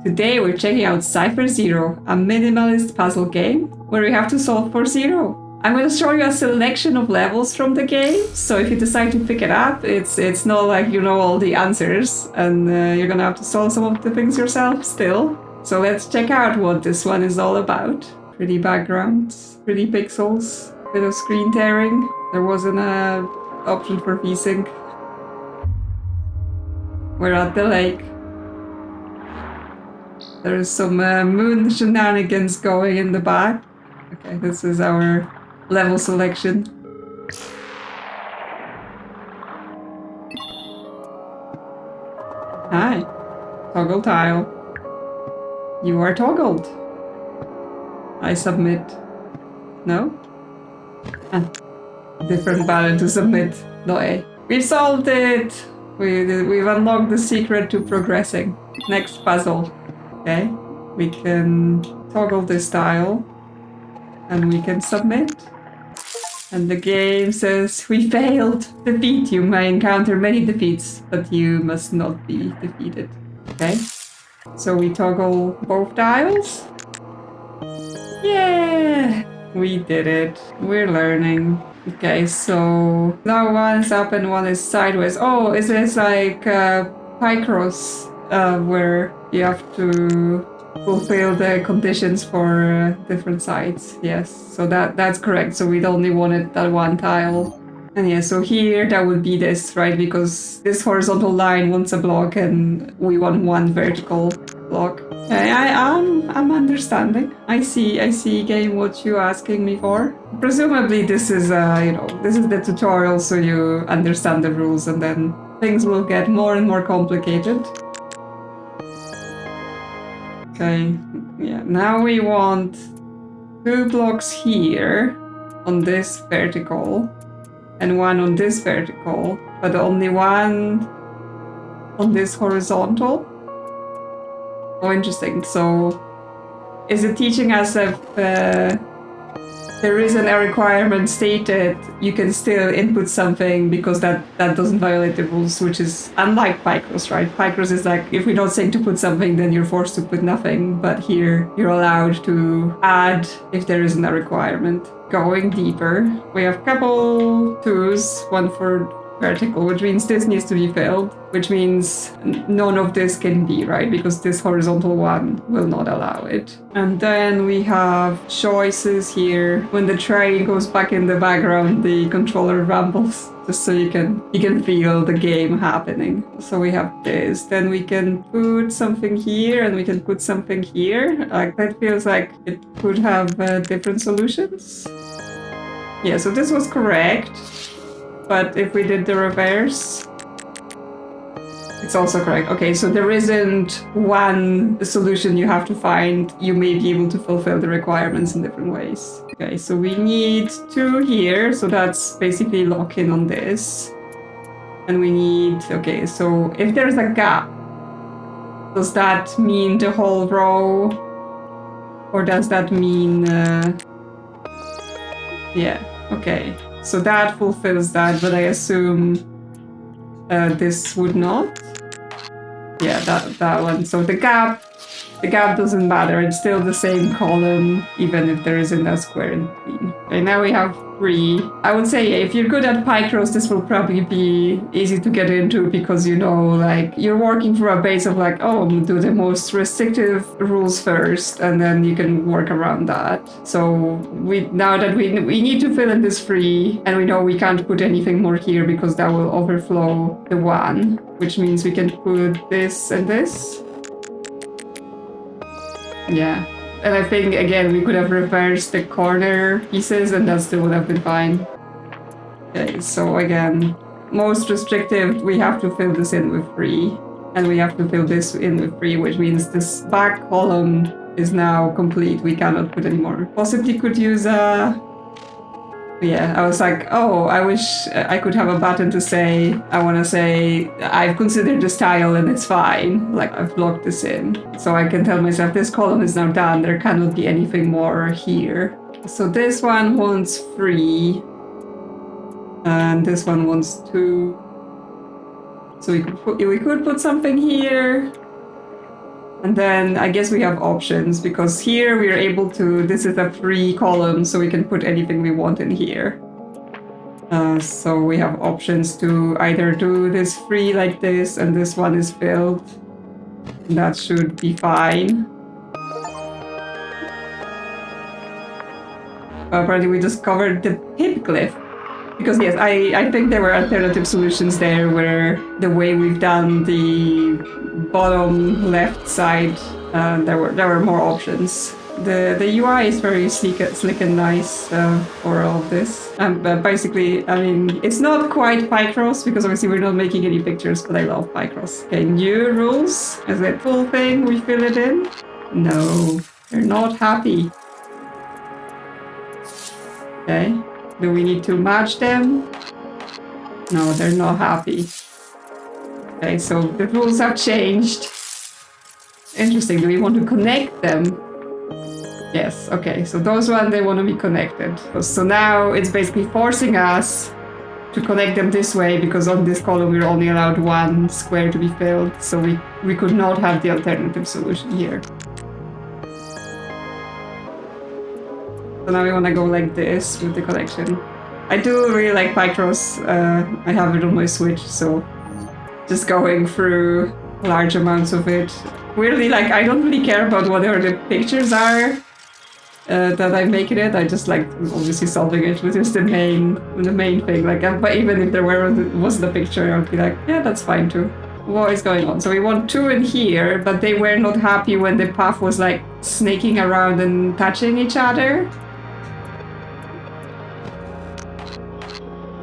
Today we're checking out Cipher Zero, a minimalist puzzle game where we have to solve for zero. I'm going to show you a selection of levels from the game, so if you decide to pick it up, it's not like you know all the answers, and you're going to have to solve some of the things yourself still. So let's check out what this one is all about. Pretty backgrounds, pretty pixels, bit of screen tearing. There wasn't an option for VSync. We're at the lake. There's some moon shenanigans going in the back. Okay, this is our level selection. Hi. Toggle tile. You are toggled. I submit. No? Ah. Different button to submit. No A. We've solved it! We've unlocked the secret to progressing. Next puzzle. Okay, we can toggle this tile and we can submit. And the game says, we failed. Defeat. You may encounter many defeats, but you must not be defeated. Okay, so we toggle both tiles. Yeah, we did it. We're learning. Okay, so now one is up and one is sideways. Oh, is this like Picross? Where you have to fulfill the conditions for different sides. Yes, so that's correct. So we'd only wanted that one tile. And yeah, so here that would be this, right? Because this horizontal line wants a block and we want one vertical block. Okay, I'm understanding. I see game what you're asking me for. Presumably this is this is the tutorial, so you understand the rules and then things will get more and more complicated. Okay, yeah, now we want 2 blocks here on this vertical and one on this vertical, but only one on this horizontal. Oh, interesting. So is it teaching us if there isn't a requirement stated, you can still input something because that doesn't violate the rules, which is unlike Picross, right? Picross is like, if we're not saying to put something, then you're forced to put nothing. But here, you're allowed to add if there isn't a requirement. Going deeper, we have a couple 2s, one for vertical, which means this needs to be filled, which means none of this can be, right? Because this horizontal one will not allow it. And then we have choices here. When the train goes back in the background, the controller rumbles, just so you can feel the game happening. So we have this. Then we can put something here and we can put something here. Like that feels like it could have different solutions. Yeah, so this was correct. But if we did the reverse, it's also correct. Okay, so there isn't one solution you have to find. You may be able to fulfill the requirements in different ways. Okay, so we need 2 here. So that's basically lock in on this. And we need, okay, so if there's a gap, does that mean the whole row? Or does that mean, yeah, okay. So that fulfills that, but I assume this would not. Yeah, that one. So the gap doesn't matter. It's still the same column, even if there isn't a square in between. Okay, now we have 3. I would say if you're good at Picross, this will probably be easy to get into because you know, like, you're working from a base of like, oh, do the most restrictive rules first, and then you can work around that. So now that we need to fill in this 3, and we know we can't put anything more here because that will overflow the 1, which means we can put this and this. Yeah. And I think, again, we could have reversed the corner pieces and that still would have been fine. Okay, so again, most restrictive, we have to fill this in with 3. And we have to fill this in with 3, which means this back column is now complete. We cannot put any more. Possibly could use a... Yeah, I was like, oh, I wish I could have a button to say, I want to say, I've considered this tile and it's fine. Like, I've blocked this in. So I can tell myself, this column is now done. There cannot be anything more here. So this one wants 3. And this one wants 2. So we could put something here. And then I guess we have options because here we're able to, this is a free column, so we can put anything we want in here. So we have options to either do this free like this and this one is filled. That should be fine. Apparently we discovered the pip glyph. Because yes, I think there were alternative solutions there where the way we've done the bottom left side, there were more options. The UI is very slick and nice for all of this. But basically, I mean, it's not quite Picross because obviously we're not making any pictures, but I love Picross. Okay, new rules. Is it full thing? We fill it in? No, they're not happy. Okay. Do we need to match them? No, they're not happy. Okay, so the rules have changed. Interesting, do we want to connect them? Yes, okay, so those ones, they want to be connected. So now it's basically forcing us to connect them this way because on this column we're only allowed one square to be filled, so we could not have the alternative solution here. So now we want to go like this with the collection. I do really like Picross. I have it on my Switch, so just going through large amounts of it. Weirdly, like, I don't really care about whatever the pictures are that I'm making it. I just like obviously solving it, which is the main thing. Like, but even if there was the picture, I would be like, yeah, that's fine too. What is going on? So we want two in here, but they were not happy when the path was like snaking around and touching each other.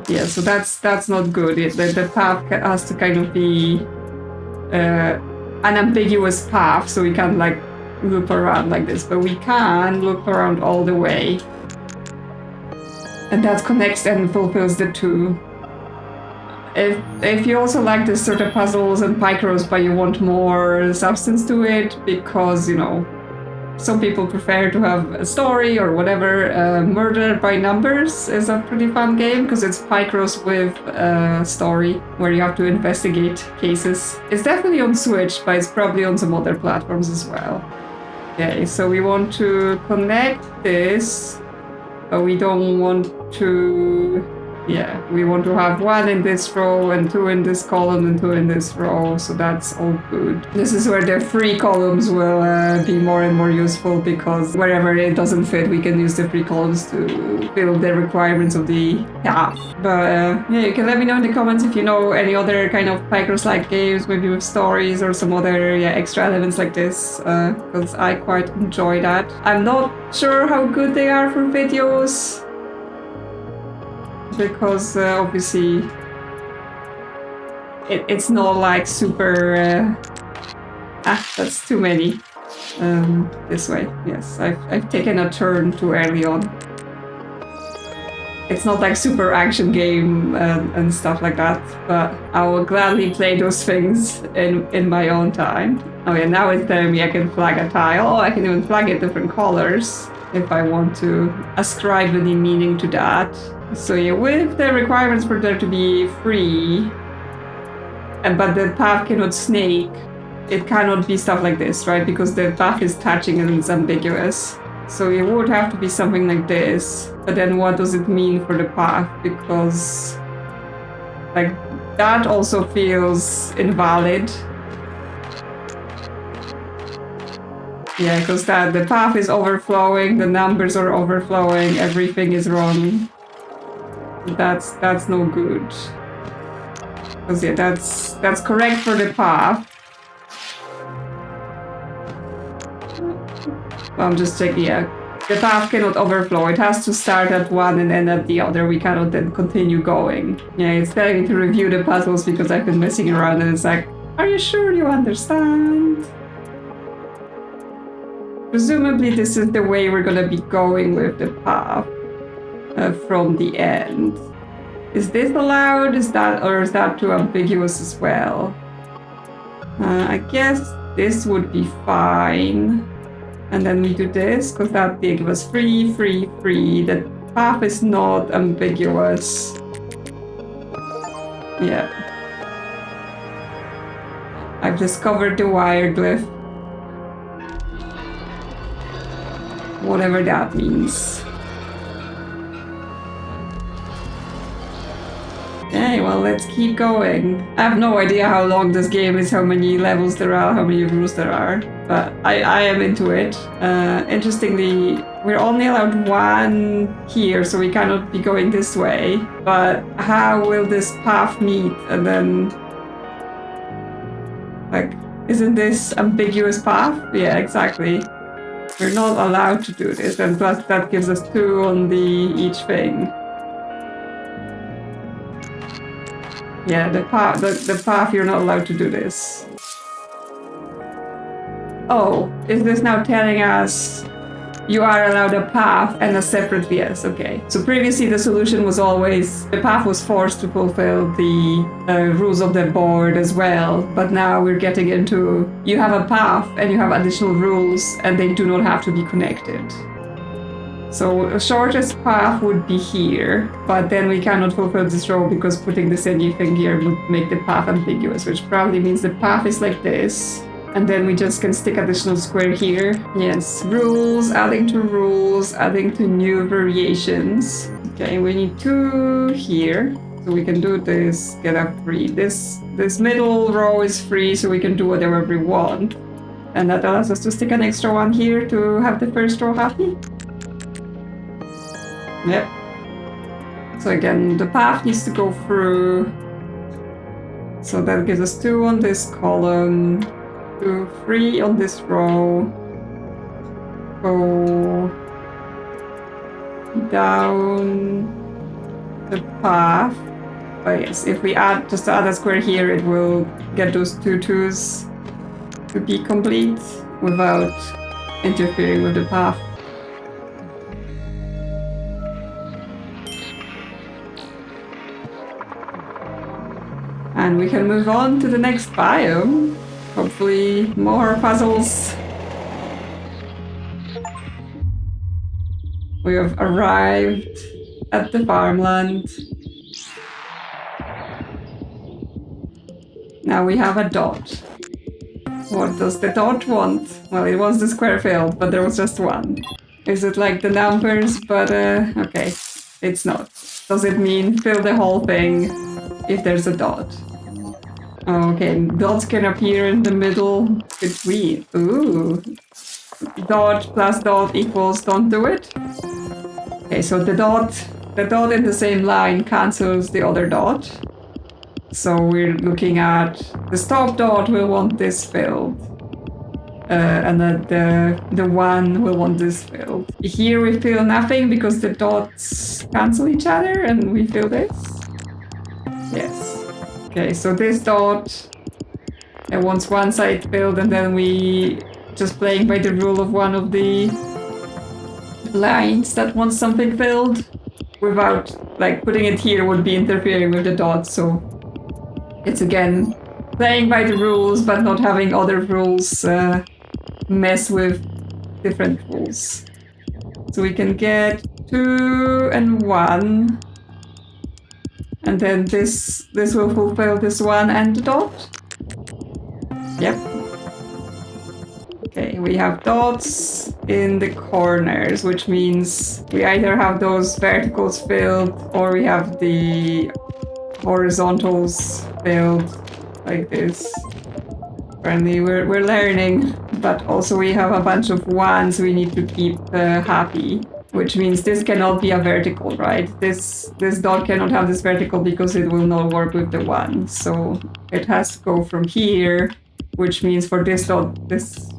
Yeah, so that's not good. The path has to kind of be an ambiguous path, so we can't like loop around like this, but we can loop around all the way. And that connects and fulfills the two. If you also like this sort of puzzles and Picross, but you want more substance to it, because, you know, some people prefer to have a story or whatever. Murder by Numbers is a pretty fun game because it's Picross with a story where you have to investigate cases. It's definitely on Switch, but it's probably on some other platforms as well. Okay, so we want to connect this, but we don't want to... Yeah, we want to have one in this row and two in this column and two in this row, so that's all good. This is where the free columns will be more and more useful because wherever it doesn't fit, we can use the free columns to fill the requirements of the path. But yeah, you can let me know in the comments if you know any other kind of Picross-like games, maybe with stories or some other extra elements like this, because I quite enjoy that. I'm not sure how good they are for videos, because obviously it's not like super... that's too many. This way, yes. I've taken a turn too early on. It's not like super action game and stuff like that, but I will gladly play those things in my own time. Oh yeah, now it's telling me I can flag a tile. Oh, I can even flag it different colors if I want to ascribe any meaning to that. So yeah, with the requirements for there to be free, but the path cannot snake, it cannot be stuff like this, right? Because the path is touching and it's ambiguous. So it would have to be something like this. But then what does it mean for the path? Because like that also feels invalid. Yeah, because the path is overflowing, the numbers are overflowing, everything is wrong. That's no good. Because yeah, that's correct for the path. Well, I'm just checking, yeah. The path cannot overflow. It has to start at one and end at the other. We cannot then continue going. Yeah, it's telling me to review the puzzles because I've been messing around and it's like, are you sure you understand? Presumably this is the way we're gonna be going with the path. From the end. Is this allowed? Is that too ambiguous as well? I guess this would be fine. And then we do this, because that did was free. The path is not ambiguous. Yeah. I've discovered the wire glyph. Whatever that means. Okay, well, let's keep going. I have no idea how long this game is, how many levels there are, how many rules there are, but I am into it. Interestingly, we're only allowed one here, so we cannot be going this way. But how will this path meet? And then, like, isn't this ambiguous path? Yeah, exactly. We're not allowed to do this, and plus that gives us 2 on each thing. Yeah, the path, you're not allowed to do this. Oh, is this now telling us you are allowed a path and a separate yes, okay. So previously the solution was always the path was forced to fulfill the rules of the board as well, but now we're getting into you have a path and you have additional rules and they do not have to be connected. So the shortest path would be here, but then we cannot fulfill this role because putting this anything here would make the path ambiguous, which probably means the path is like this. And then we just can stick additional square here. Yes, rules, adding to new variations. Okay, we need 2 here. So we can do this, get a free. This middle row is free, so we can do whatever we want. And that allows us to stick an extra one here to have the first row happy. Yep. So again, the path needs to go through. So that gives us 2 on this column, 2, 3 on this row. Go down the path. But yes, if we add a square here, it will get those 2 2s to be complete without interfering with the path. And we can move on to the next biome. Hopefully more puzzles. We have arrived at the farmland. Now we have a dot. What does the dot want? Well, it wants the square filled, but there was just one. Is it like the numbers? But okay, it's not. Does it mean fill the whole thing if there's a dot? Okay, dots can appear in the middle between. Ooh. Dot plus dot equals don't do it. Okay, so the dot in the same line cancels the other dot. So we're looking at the stop dot will want this filled. And the one will want this filled. Here we fill nothing because the dots cancel each other and we fill this. Yes. Okay, so this dot wants one side filled and then we just playing by the rule of one of the lines that wants something filled without like putting it here would be interfering with the dot, so it's again playing by the rules but not having other rules mess with different rules. So we can get 2 and 1. And then this will fulfill this one and the dot. Yep. Okay, we have dots in the corners, which means we either have those verticals filled or we have the horizontals filled like this. Apparently we're learning, but also we have a bunch of ones we need to keep happy. Which means this cannot be a vertical, right? This dot cannot have this vertical because it will not work with the 1. So it has to go from here, which means for this dot, this...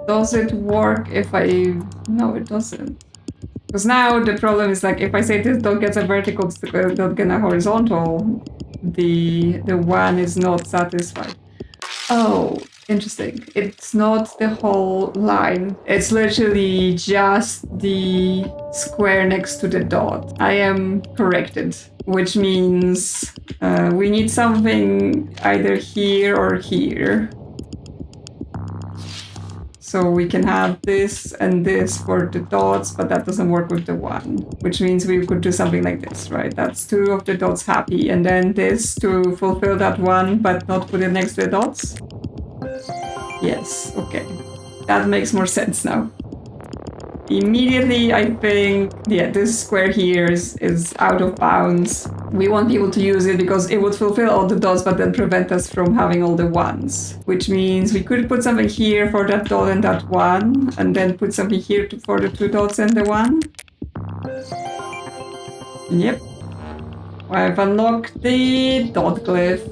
Does it work if I... No, it doesn't. Because now the problem is like, if I say this dot gets a vertical, this dot gets a horizontal, the 1 is not satisfied. Oh, interesting. It's not the whole line. It's literally just the square next to the dot. I am corrected, which means we need something either here or here. So we can have this and this for the dots, but that doesn't work with the 1, which means we could do something like this, right? That's 2 of the dots happy, and then this to fulfill that 1, but not put it next to the dots. Yes, okay. That makes more sense now. Immediately, I think, yeah, this square here is out of bounds. We won't be able to use it because it would fulfill all the dots, but then prevent us from having all the ones. Which means we could put something here for that dot and that one, and then put something here for the 2 dots and the 1. Yep. I've unlocked the dot glyph.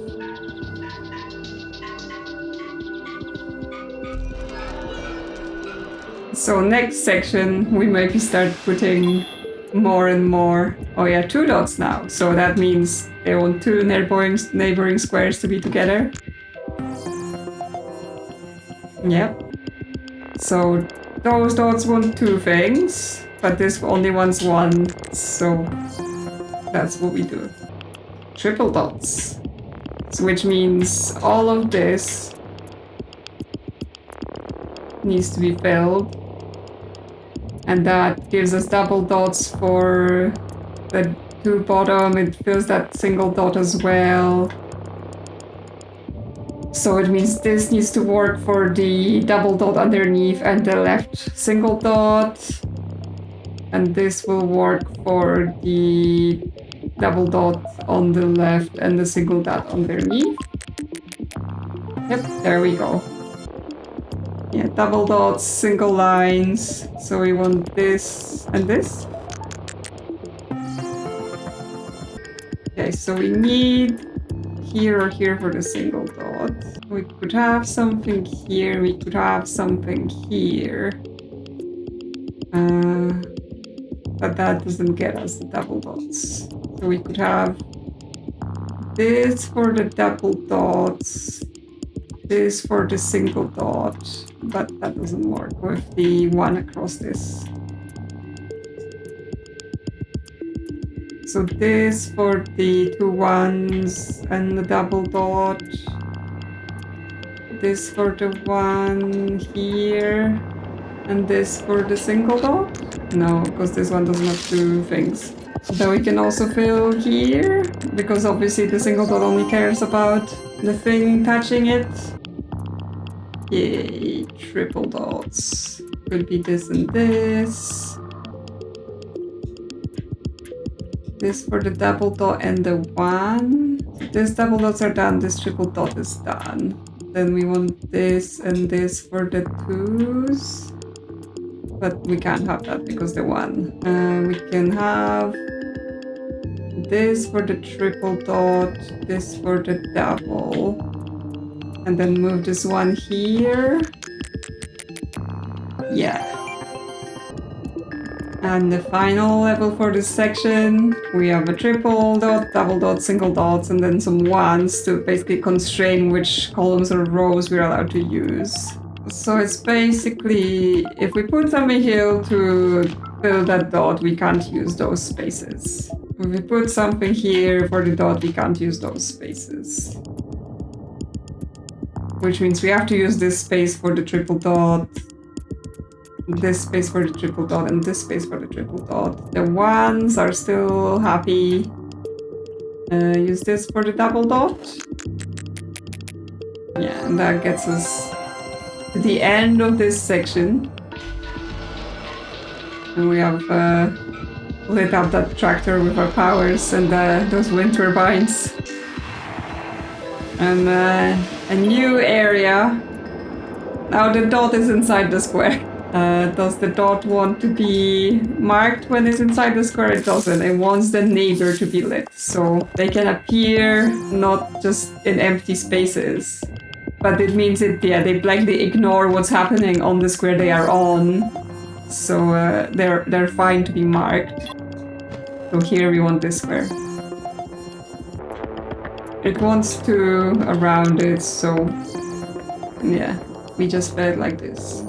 So next section, we maybe start putting more and more. Oh yeah, 2 dots now. So that means they want 2 neighboring squares to be together. Yep. So those dots want 2 things, but this only wants 1. So that's what we do. Triple dots. So which means all of this needs to be filled. And that gives us double dots for the 2 bottom. It fills that single dot as well. So it means this needs to work for the double dot underneath and the left single dot. And this will work for the double dot on the left and the single dot underneath. Yep, there we go. Yeah, double dots, single lines. So we want this and this. Okay, so we need here or here for the single dot. We could have something here, we could have something here. But that doesn't get us the double dots. So we could have this for the double dots, this for the single dot, but that doesn't work with the 1 across this. So this for the 2 1s and the double dot, this for the 1 here, and this for the single dot? No, because this one doesn't have 2 things. Then we can also fill here, because obviously the single dot only cares about the thing touching it. Yay, triple dots. Could be this and this. This for the double dot and the 1. This double dots are done, this triple dot is done. Then we want this and this for the 2s. But we can't have that because the 1. We can have this for the triple dot, this for the double. And then move this 1 here. Yeah. And the final level for this section, we have a triple dot, double dot, single dots, and then some 1s to basically constrain which columns or rows we're allowed to use. So it's basically, if we put something here to fill that dot, we can't use those spaces. If we put something here for the dot, we can't use those spaces. Which means we have to use this space for the triple dot, this space for the triple dot, and this space for the triple dot. The 1s are still happy. Use this for the double dot. Yeah, and that gets us to the end of this section. And we have lit up that tractor with our powers and those wind turbines. And a new area. Now the dot is inside the square. Does the dot want to be marked when it's inside the square? It doesn't. It wants the neighbor to be lit. So they can appear not just in empty spaces. But it means they blankly ignore what's happening on the square they are on. So they're fine to be marked. So here we want this square. It wants to around it, so yeah, we just fill it like this.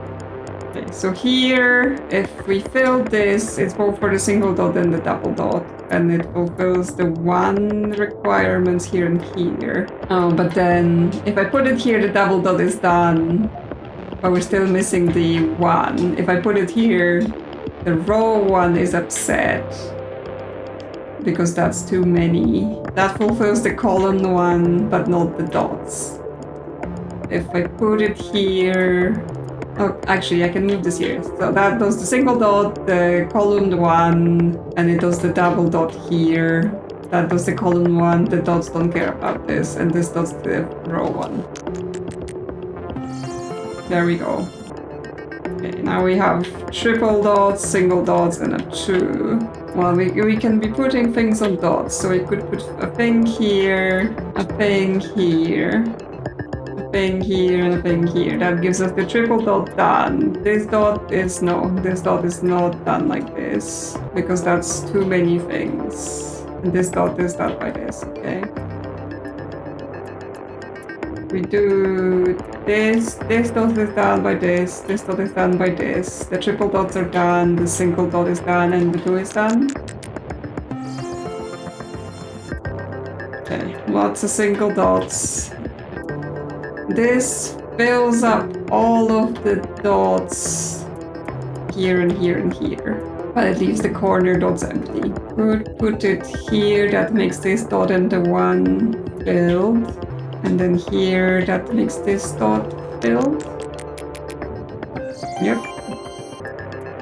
Okay, so here, if we fill this, it's both for the single dot and the double dot, and it fulfills the 1 requirements here and here. Oh, but then if I put it here, the double dot is done, but we're still missing the 1. If I put it here, the row 1 is upset, because that's too many. That fulfills the column 1, but not the dots. If I put it here, Oh, actually, I can move this here. So that does the single dot, the column one, and it does the double dot here. That does the column one. The dots don't care about this, and this does the row one. There we go. Okay, now we have triple dots, single dots, and a 2. Well, we can be putting things on dots, so we could put a thing here, a thing here, a thing here, and a thing here. That gives us the triple dot done. This dot is not done like this, because that's too many things. And this dot is done by this, okay? We do this dot is done by this dot is done by this. The triple dots are done, the single dot is done, and the 2 is done. Okay, lots of single dots. This fills up all of the dots here and here and here, but it leaves the corner dots empty. Put it here, that makes this dot and the 1 filled. And then here, that makes this dot filled. Yep.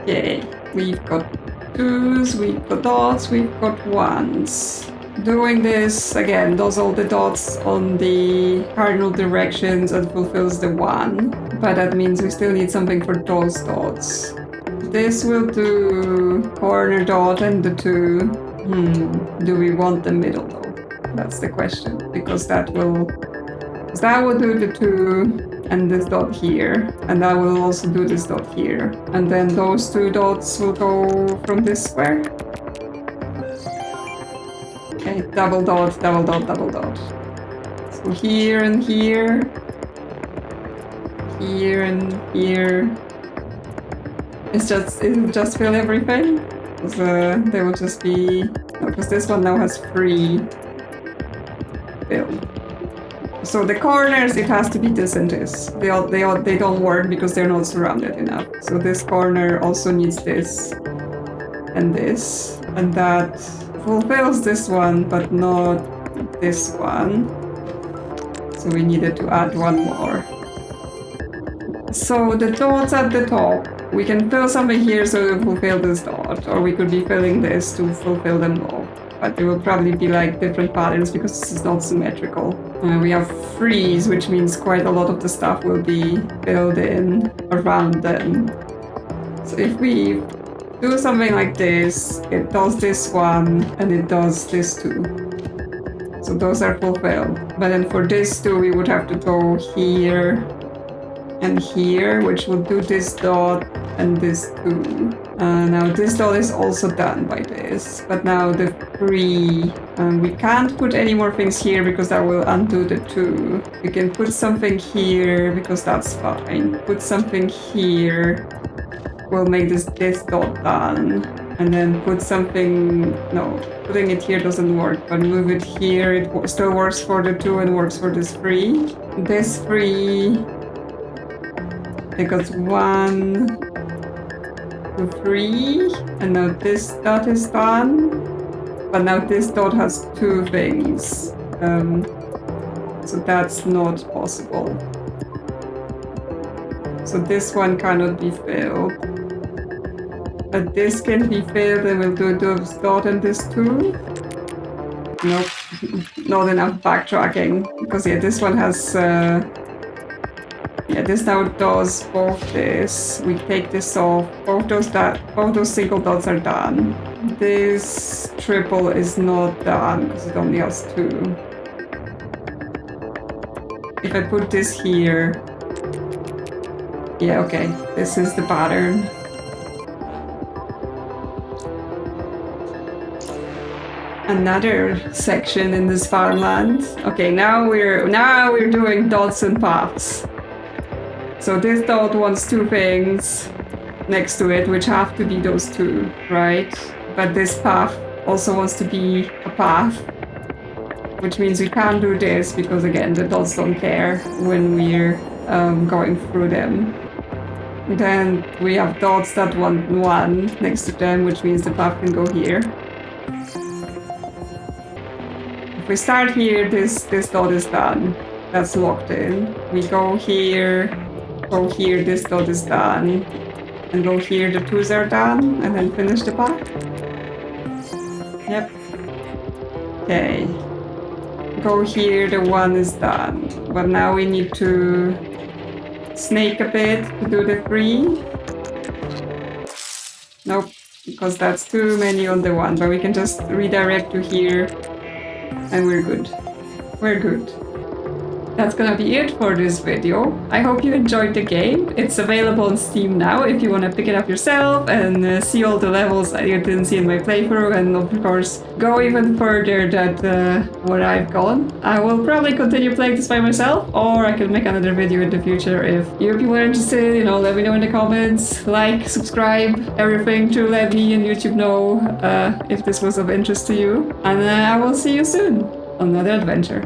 Okay, we've got 2s, we've got dots, we've got 1s. Doing this, again, does all the dots on the cardinal directions and fulfills the 1. But that means we still need something for those dots. This will do corner dot and the 2. Do we want the middle though? That's the question, because that will do the 2 and this dot here, and that will also do this dot here, and then those 2 dots will go from this square. Okay, double dot, double dot, double dot. So here and here, here and here. It'll just fill everything. Because they will just be, because this one now has 3 filled. So the corners, it has to be this and this. They don't work because they're not surrounded enough. So this corner also needs this, and that fulfills this one, but not this one. So we needed to add 1 more. So the dots at the top, we can fill something here so to fulfill this dot, or we could be filling this to fulfill them all. But they will probably be like different patterns because this is not symmetrical. We have 3s, which means quite a lot of the stuff will be filled in around them. So if we do something like this, it does this one and it does this 2. So those are fulfilled. But then for this 2, we would have to go here and here, which will do this dot and this 2. Now this dot is also done by this, but now the 3, we can't put any more things here because that will undo the 2. We can put something here because that's fine. Put something here, we'll make this dot done. And then put something, no, putting it here doesn't work, but move it here, it still works for the 2 and works for this 3. This 3, because 1, 2, 3, and now this dot is done, but now this dot has 2 things, so that's not possible. So this one cannot be filled, but this can be filled, and we'll do this dot and this 2. Nope, not enough backtracking, because yeah, this one has this now does both this. We take this off. Both those single dots are done. This triple is not done because it only has 2. If I put this here, yeah, okay, this is the pattern. Another section in this farmland. Okay, now we're doing dots and paths. So this dot wants 2 things next to it, which have to be those 2, right? But this path also wants to be a path, which means we can't do this because, again, the dots don't care when we're going through them. Then we have dots that want 1 next to them, which means the path can go here. If we start here, this dot is done. That's locked in. We go here. go here, this dot is done. And go here, the 2s are done, and then finish the path. Yep. Okay. Go here, the 1 is done. But now we need to snake a bit to do the 3. Nope, because that's too many on the 1, but we can just redirect to here, and we're good. We're good. That's gonna be it for this video. I hope you enjoyed the game. It's available on Steam now if you want to pick it up yourself and see all the levels that you didn't see in my playthrough, and of course go even further than where I've gone. I will probably continue playing this by myself, or I can make another video in the future if you people are interested. You know, let me know in the comments. Like, subscribe, everything to let me and YouTube know if this was of interest to you. And I will see you soon on another adventure.